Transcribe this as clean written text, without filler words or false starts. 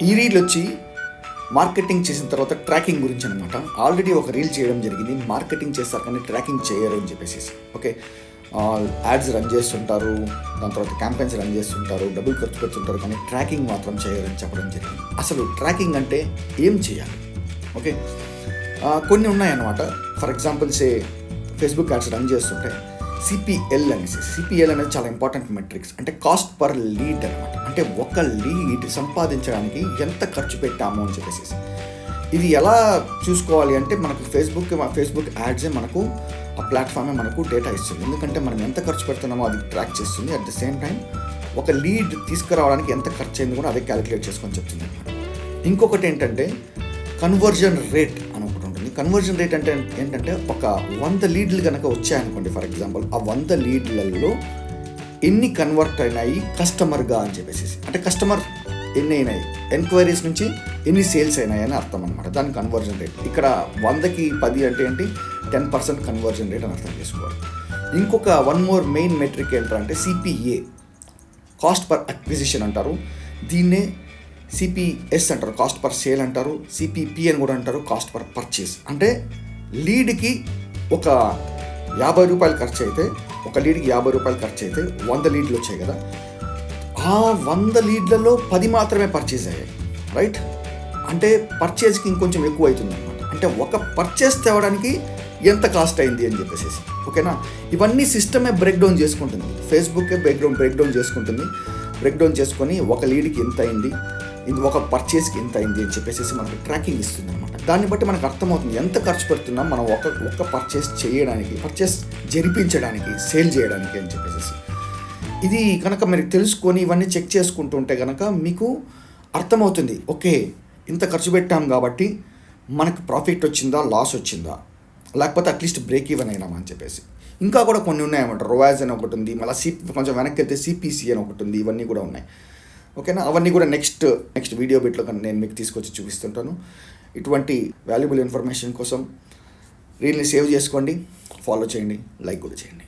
ఈ రీల్ వచ్చి మార్కెటింగ్ చేసిన తర్వాత ట్రాకింగ్ గురించి అనమాట. ఆల్రెడీ ఒక రీల్ చేయడం జరిగింది, మార్కెటింగ్ చేస్తారు కానీ ట్రాకింగ్ చేయరు అని చెప్పేసి. ఓకే, యాడ్స్ రన్ చేస్తుంటారు, దాని తర్వాత క్యాంపెయిన్స్ రన్ చేస్తుంటారు, డబ్బులు ఖర్చు పెడుతుంటారు, కానీ ట్రాకింగ్ మాత్రం చేయరని చెప్పడం జరిగింది. అసలు ట్రాకింగ్ అంటే ఏం చేయాలి? ఓకే, కొన్ని ఉన్నాయన్నమాట. For example Facebook ads run చేస్తుంటే సిపిఎల్ అనేసి, సిపిఎల్ అనేది చాలా ఇంపార్టెంట్ మెట్రిక్స్, అంటే కాస్ట్ పర్ లీడ్ అనమాట. అంటే ఒక లీడ్ సంపాదించడానికి ఎంత ఖర్చు పెట్టాము అని చెప్పేసి. ఇది ఎలా చూసుకోవాలి అంటే మనకు ఫేస్బుక్ యాడ్సే మనకు, ఆ ప్లాట్ఫామే మనకు డేటా ఇస్తుంది. ఎందుకంటే మనం ఎంత ఖర్చు పెడుతున్నామో అది ట్రాక్ చేస్తుంది. అట్ ద సేమ్ టైం ఒక లీడ్ తీసుకురావడానికి ఎంత ఖర్చు అయింది కూడా అదే క్యాలిక్యులేట్ చేసుకొని చెప్తుంది అనమాట. ఇంకొకటి ఏంటంటే కన్వర్జన్ రేట్ అని ఒకటి ఉంటుంది. కన్వర్జన్ రేట్ అంటే ఏంటంటే ఒక 100 లీడ్లు కనుక వచ్చాయనుకోండి, ఫర్ ఎగ్జాంపుల్ ఆ 100 లీడ్లలో ఎన్ని కన్వర్ట్ అయినాయి కస్టమర్గా అని చెప్పేసి. అంటే కస్టమర్ ఎన్ని అయినాయి, ఎంక్వైరీస్ నుంచి ఎన్ని సేల్స్ అయినాయి అని అర్థం అనమాట. దాని కన్వర్జన్ రేట్. ఇక్కడ 100కి 10 అంటే ఏంటి, 10% కన్వర్జన్ రేట్ అని అర్థం చేసుకోవాలి. ఇంకొక వన్ మోర్ మెయిన్ మెట్రిక్ ఏంటంటే సిపిఏ, కాస్ట్ పర్ అక్విజిషన్ అంటారు. దీన్నే సిపిఎస్ అంటారు, కాస్ట్ పర్ సేల్ అంటారు. సిపిపి అని కూడా అంటారు, కాస్ట్ పర్ పర్చేస్. అంటే లీడ్కి ఒక 50 రూపాయలు ఖర్చు అయితే, ఒక లీడ్కి 50 రూపాయలు ఖర్చు అయితే 100 లీడ్లు వచ్చాయి కదా, ఆ 100 లీడ్లలో 10 మాత్రమే పర్చేజ్ అయ్యాయి, రైట్? అంటే పర్చేజ్కి ఇంకొంచెం ఎక్కువ అవుతుంది అనమాట. అంటే ఒక పర్చేస్ తేవడానికి ఎంత కాస్ట్ అయింది అని చెప్పేసి. ఓకేనా, ఇవన్నీ సిస్టమే బ్రేక్ డౌన్ చేసుకుంటుంది, ఫేస్బుక్కే బ్రేక్ డౌన్ చేసుకుంటుంది. బ్రేక్ డౌన్ చేసుకొని ఒక లీడ్కి ఎంత అయింది, ఇది ఒక పర్చేస్కి ఎంత అయింది అని చెప్పేసి మనకు ట్రాకింగ్ ఇస్తుంది అనమాట. దాన్ని బట్టి మనకు అర్థమవుతుంది ఎంత ఖర్చు పెడుతున్నాం మనం ఒక పర్చేస్ చేయడానికి, పర్చేస్ జరిపించడానికి, సేల్ చేయడానికి అని చెప్పేసి. ఇది కనుక మీరు తెలుసుకొని ఇవన్నీ చెక్ చేసుకుంటుంటే కనుక మీకు అర్థమవుతుంది, ఓకే ఇంత ఖర్చు పెట్టాం కాబట్టి మనకు ప్రాఫిట్ వచ్చిందా, లాస్ వచ్చిందా, లేకపోతే అట్లీస్ట్ బ్రేక్ ఈవెన్ అయినామా అని చెప్పేసి. ఇంకా కూడా కొన్ని ఉన్నాయన్నమాట. రోవాజ్ అని ఒకటి ఉంది, మళ్ళీ కొంచెం వెనక్కి వెళ్తే సిపిసి అని ఒకటి ఉంది. ఇవన్నీ కూడా ఉన్నాయి. ఓకేనా, అవన్నీ కూడా నెక్స్ట్ వీడియో బిట్లో నేను మీకు తీసుకొచ్చి చూపిస్తుంటాను. ఇటువంటి వాల్యుబుల్ ఇన్ఫర్మేషన్ కోసం రీల్ని సేవ్ చేసుకోండి, ఫాలో చేయండి, లైక్ కూడా చేయండి.